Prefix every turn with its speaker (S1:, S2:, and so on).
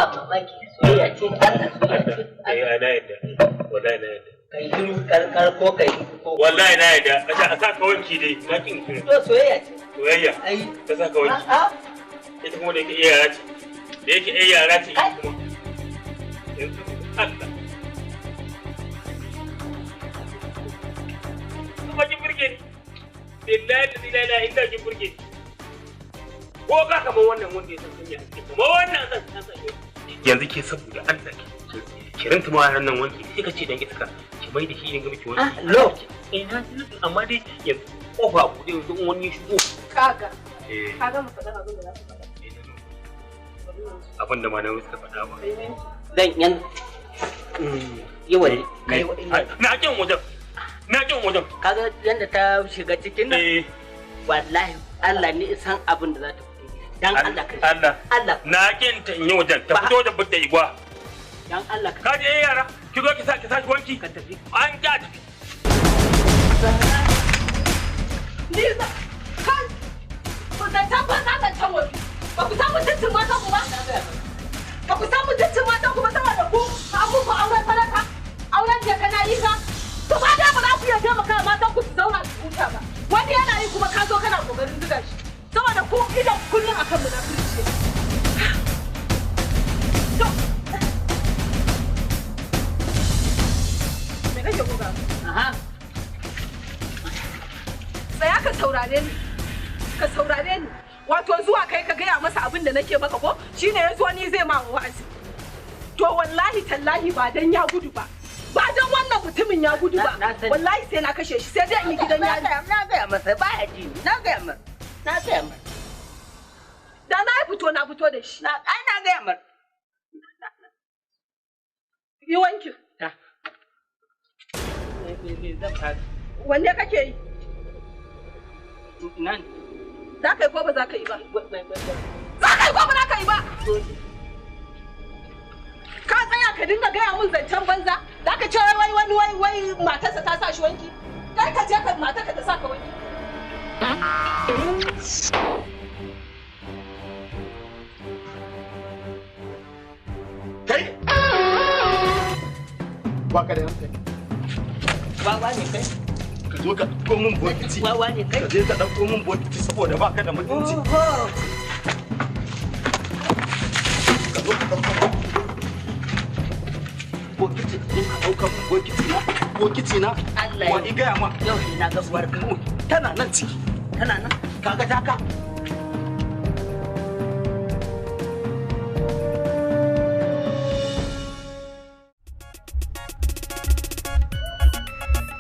S1: ba mamaki soyayya ce Allah soyayya ce.
S2: Ana yadda. Wallahi na yadda.
S1: Kai shiru karkar ko kai ko.
S2: Wallahi na yadda. Kace a saka wanki dai. Na kin shiru.
S1: To soyayya ce.
S2: Soyayya.
S1: Ai
S2: ka saka wanki. Ita kuma da yake iya yara ce. Da yake iya yara ce kuma. Yanzu Allah. Kuma kin burge ni. Billahi la ilaha illa kin burge ni. Ko ka kamar wannan wanda ya san kunya kuma wannan zan san yanzu ke saboda Allah ki ranta ma nan wanki sai ka ce dan ita ka ki mai da shi ne ga miki wanki
S1: lo
S2: na amma dai yanzu kofa ku dai yanzu wani shigo
S3: kaga kaga mu faɗa abin da za ka faɗa
S2: abin da ma na suka faɗa ba
S1: dan yan yawa kai
S2: na kin wajen
S1: kaga yanda ta shiga cikin nan wallahi Allah ne san abin da za ta dan Allah kai Allah
S2: na kin ta in yi wajen ta fito da budda igwa
S1: dan Allah
S2: ka je yara ki zo ki saki wanki
S1: ka tafi
S2: an ja tafi
S3: Liza kan ku da tabbata da tawo ba ku samu mutuncin mata ku ba ba ku samu mutuncin mata ku ba saboda ku abubuwa auren talaka auren da kana yi ka to ba da ba za ku yarda maka matan ku su zauna su huta ba wani yana yi kuma ka zo kana kokarin zuga shi saboda ku idan kullum akan munafurci to me kake goga
S1: aha
S3: tsaya ka saurare ni wato zuwa kai ka gaya masa abin da nake maka ko shine yazo ni zai ma wa'azi to wallahi tallahi ba dan ya gudu ba ba dan wannan mutumin ya gudu ba wallahi sai na kashe shi sai dai in yi gidan yari
S1: na gaya masa ba ya ji na gaya masa
S3: da na fito da shi
S1: na gaya masa
S3: yi wanki wanne kake yi
S1: nan
S3: za ka yi ko ba za ka yi ba za ka yi ko ba za ka yi ba ka tsaya ka dinga gaya mun zancen banza za ka ce wai matarsa ta sa shi wanki kai ka je ka matarka ta sa ka wanki
S4: kai ba ka da hankali
S1: wawa ne kai
S4: ka zo ka ɗauko min bokiti
S1: wawa ne kai
S4: ka je ka ɗauko min bokiti saboda ba ka da mutunci ka zo ka ɗauko bokiti in ka ɗauka min bokiti na
S1: Allah ya
S4: wa igaya ma
S1: yau ne na ga uwarka
S4: tana nan ciki
S1: tana nan
S4: kaga taka